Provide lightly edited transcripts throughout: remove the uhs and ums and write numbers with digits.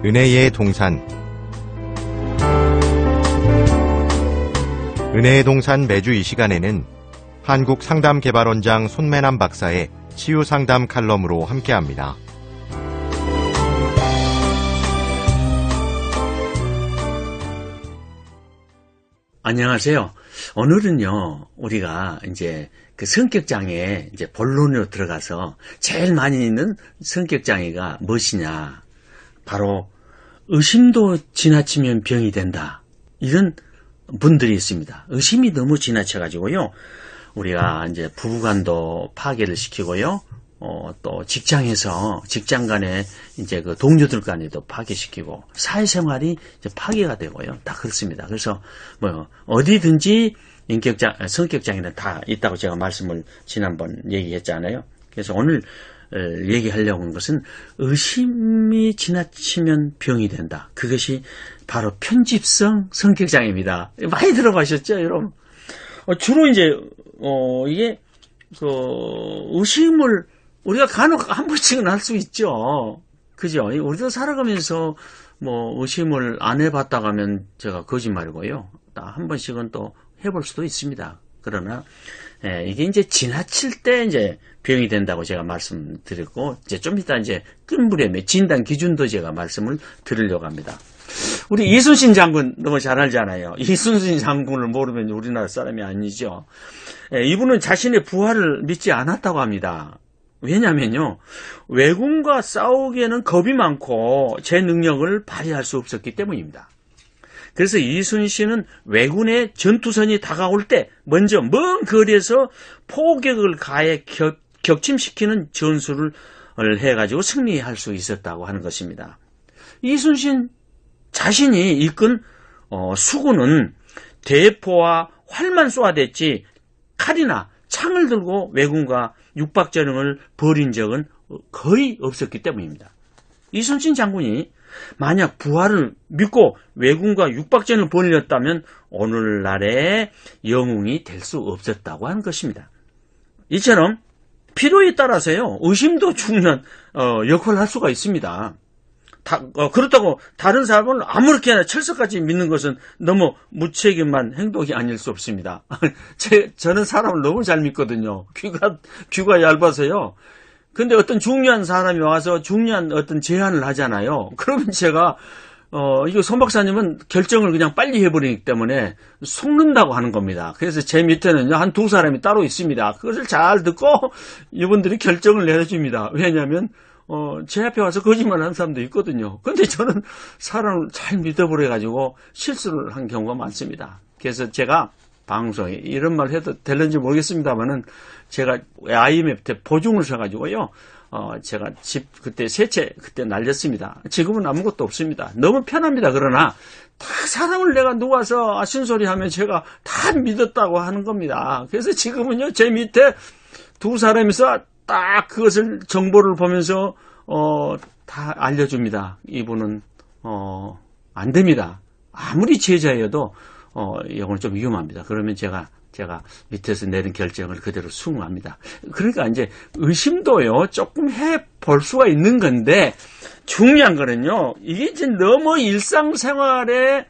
은혜의 동산. 은혜의 동산 매주 이 시간에는 한국상담개발원장 손매남 박사의 치유상담 칼럼으로 함께합니다. 안녕하세요. 오늘은요, 우리가 이제 그 성격장애 이제 본론으로 들어가서 제일 많이 있는 성격장애가 무엇이냐. 바로 의심도 지나치면 병이 된다. 이런 분들이 있습니다. 의심이 너무 지나쳐가지고요. 우리가 이제 부부간도 파괴를 시키고요. 또 직장에서 직장 간에 이제 그 동료들 간에도 파괴시키고 사회생활이 이제 파괴가 되고요. 다 그렇습니다. 그래서 뭐 어디든지 성격장애는 다 있다고 제가 말씀을 지난번 얘기했잖아요. 그래서 오늘 얘기하려고 하는 것은 의심이 지나치면 병이 된다. 그것이 바로 편집성 성격장애입니다. 많이 들어보셨죠, 여러분? 주로 이제 이게 의심을 우리가 간혹 한 번씩은 할 수 있죠. 그죠? 우리도 살아가면서 의심을 안 해봤다고 하면 제가 거짓말이고요. 한 번씩은 또 해볼 수도 있습니다. 그러나 이게 이제 지나칠 때 이제 병이 된다고 제가 말씀드렸고, 이제 좀 이따 이제 끝물의 진단 기준도 제가 말씀을 드리려고 합니다. 우리 이순신 장군 너무 잘 알잖아요. 이순신 장군을 모르면 우리나라 사람이 아니죠. 이분은 자신의 부하를 믿지 않았다고 합니다. 왜냐면요, 왜군과 싸우기에는 겁이 많고 제 능력을 발휘할 수 없었기 때문입니다. 그래서 이순신은 왜군의 전투선이 다가올 때 먼저 먼 거리에서 포격을 가해 격침시키는 전술을 해가지고 승리할 수 있었다고 하는 것입니다. 이순신 자신이 이끈 수군은 대포와 활만 쏘아댔지 칼이나 창을 들고 왜군과 육박전형을 벌인 적은 거의 없었기 때문입니다. 이순신 장군이 만약 부하를 믿고 왜군과 육박전을 벌였다면 오늘날의 영웅이 될 수 없었다고 하는 것입니다. 이처럼 필요에 따라서요, 의심도 중요한 역할을 할 수가 있습니다. 그렇다고 다른 사람을 아무렇게나 철석같이 믿는 것은 너무 무책임한 행동이 아닐 수 없습니다. 저는 사람을 너무 잘 믿거든요. 귀가 얇아서요. 근데 어떤 중요한 사람이 와서 중요한 어떤 제안을 하잖아요. 그러면 제가 이거 손 박사님은 결정을 그냥 빨리 해버리기 때문에 속는다고 하는 겁니다. 그래서 제 밑에는요, 한 두 사람이 따로 있습니다. 그것을 잘 듣고 이분들이 결정을 내려줍니다. 왜냐하면 제 앞에 와서 거짓말하는 사람도 있거든요. 근데 저는 사람을 잘 믿어버려가지고 실수를 한 경우가 많습니다. 그래서 제가 방송에 이런 말 해도 될는지 모르겠습니다만은, 제가 IMF 때 보증을 서가지고요, 제가 집 그때 세 채 그때 날렸습니다. 지금은 아무것도 없습니다. 너무 편합니다. 그러나 다 사람을 내가 누워서 신소리하면 제가 다 믿었다고 하는 겁니다. 그래서 지금은요, 제 밑에 두 사람이서 딱 그것을 정보를 보면서 다 알려줍니다. 이분은 안 됩니다. 아무리 제자여도 이건 좀 위험합니다. 그러면 제가 밑에서 내린 결정을 그대로 수긍합니다. 그러니까 이제 의심도요, 조금 해볼 수가 있는 건데, 중요한 거는요, 이게 이제 너무 일상생활에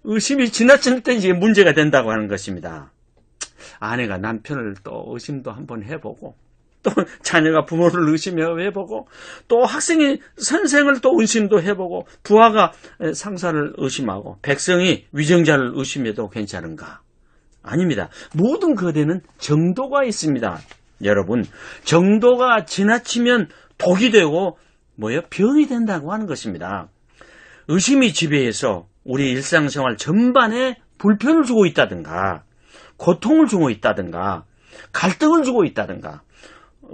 의심이 지나칠 때 이제 문제가 된다고 하는 것입니다. 아내가 남편을 또 의심도 한번 해보고, 또 자녀가 부모를 의심해보고, 또 학생이 선생을 또 의심도 해보고, 부하가 상사를 의심하고, 백성이 위정자를 의심해도 괜찮은가? 아닙니다. 모든 것에는 정도가 있습니다. 여러분, 정도가 지나치면 독이 되고 병이 된다고 하는 것입니다. 의심이 지배해서 우리 일상생활 전반에 불편을 주고 있다든가, 고통을 주고 있다든가, 갈등을 주고 있다든가,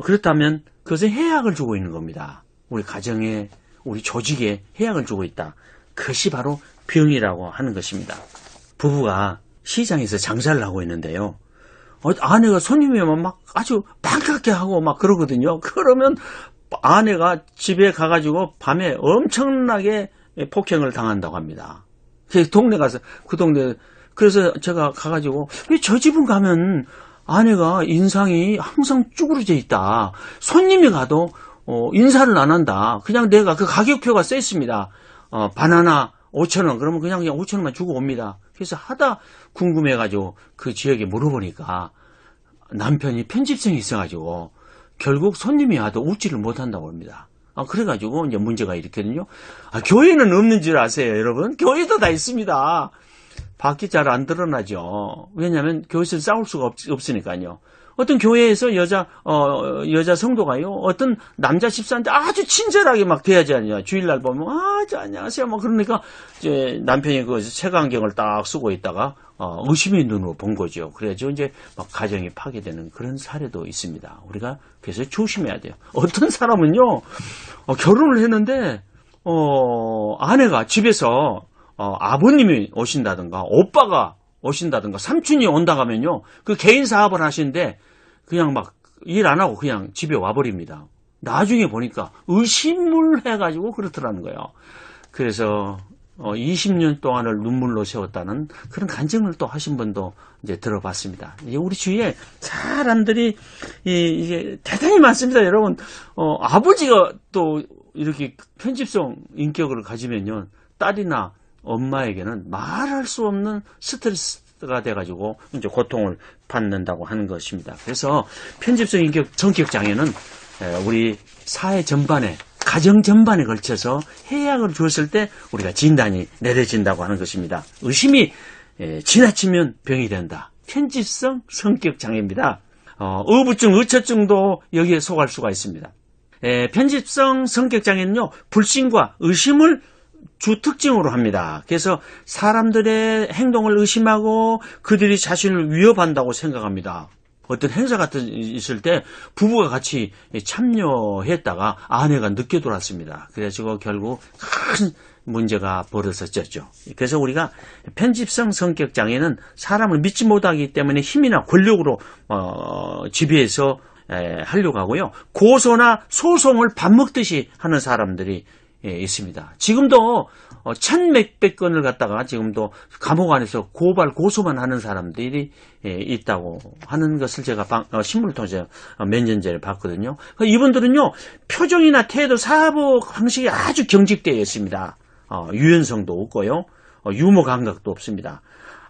그렇다면 그것은 해악을 주고 있는 겁니다. 우리 가정에, 우리 조직에 해악을 주고 있다. 그것이 바로 병이라고 하는 것입니다. 부부가 시장에서 장사를 하고 있는데요, 아내가 손님이 오면 막 아주 반갑게 하고 막 그러거든요. 그러면 아내가 집에 가가지고 밤에 엄청나게 폭행을 당한다고 합니다. 동네 가서, 그래서 제가 가가지고, 왜 저 집은 가면 아내가 인상이 항상 쭈그러져 있다. 손님이 가도 인사를 안 한다. 그냥 내가 그 가격표가 써 있습니다. 바나나 5,000원. 그러면 그냥 5,000원만 주고 옵니다. 그래서 하다 궁금해가지고 그 지역에 물어보니까 남편이 편집성이 있어가지고 결국 손님이 와도 웃지를 못한다고 합니다. 그래가지고 이제 문제가 일으켰거든요. 교회는 없는 줄 아세요, 여러분? 교회도 다 있습니다. 밖이 잘 안 드러나죠. 왜냐하면 교회에서 싸울 수가 없으니까요. 어떤 교회에서 여자 성도가요, 어떤 남자 집사한테 아주 친절하게 막 대하지 않냐. 주일날 보면, 안녕하세요. 막 그러니까, 이제 남편이 그 색안경을 딱 쓰고 있다가, 의심의 눈으로 본 거죠. 그래가지고 이제 막 가정이 파괴되는 그런 사례도 있습니다. 우리가 그래서 조심해야 돼요. 어떤 사람은요, 결혼을 했는데, 아내가 집에서, 아버님이 오신다든가, 오빠가 오신다든가, 삼촌이 온다 하면요, 그 개인 사업을 하시는데, 그냥 막 일 안 하고 그냥 집에 와버립니다. 나중에 보니까 의심을 해가지고 그렇더라는 거예요. 그래서 20년 동안을 눈물로 세웠다는 그런 간증을 또 하신 분도 이제 들어봤습니다. 이제 우리 주위에 사람들이 이게 대단히 많습니다, 여러분. 아버지가 또 이렇게 편집성 인격을 가지면요, 딸이나 엄마에게는 말할 수 없는 스트레스가 돼가지고 이제 고통을 받는다고 하는 것입니다. 그래서 편집성 인격 성격 장애는 우리 사회 전반에, 가정 전반에 걸쳐서 해악을 주었을 때 우리가 진단이 내려진다고 하는 것입니다. 의심이 지나치면 병이 된다. 편집성 성격 장애입니다. 의부증, 의처증도 여기에 속할 수가 있습니다. 편집성 성격 장애는요, 불신과 의심을 주 특징으로 합니다. 그래서 사람들의 행동을 의심하고 그들이 자신을 위협한다고 생각합니다. 어떤 행사 같은 있을 때 부부가 같이 참여했다가 아내가 늦게 돌아왔습니다. 그래서 결국 큰 문제가 벌어졌죠. 그래서 우리가 편집성 성격 장애는 사람을 믿지 못하기 때문에 힘이나 권력으로 지배해서 하려고 하고요. 고소나 소송을 밥 먹듯이 하는 사람들이 있습니다. 지금도 1,000몇백 건을 갖다가 지금도 감옥 안에서 고발 고소만 하는 사람들이 있다고 하는 것을 제가 신문을 통해서 몇 년 전에 봤거든요. 이분들은요, 표정이나 태도, 사고 방식이 아주 경직되어 있습니다. 유연성도 없고요, 유머 감각도 없습니다.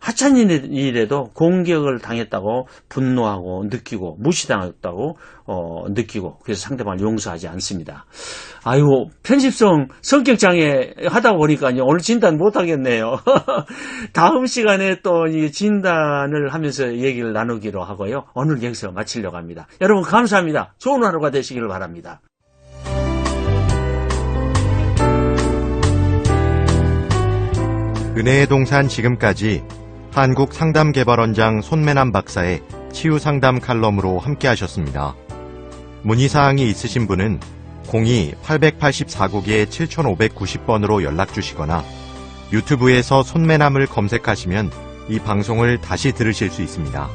하찮은 일에도 공격을 당했다고 분노하고 느끼고, 무시당했다고 느끼고, 그래서 상대방을 용서하지 않습니다. 편집성 성격장애 하다 보니까요, 오늘 진단 못하겠네요. 다음 시간에 또 이 진단을 하면서 얘기를 나누기로 하고요. 오늘 여기서 마치려고 합니다. 여러분 감사합니다. 좋은 하루가 되시기를 바랍니다. 은혜의 동산 지금까지 한국상담개발원장 손매남 박사의 치유상담 칼럼으로 함께하셨습니다. 문의사항이 있으신 분은 02-884국에 7590번으로 연락주시거나 유튜브에서 손매남을 검색하시면 이 방송을 다시 들으실 수 있습니다.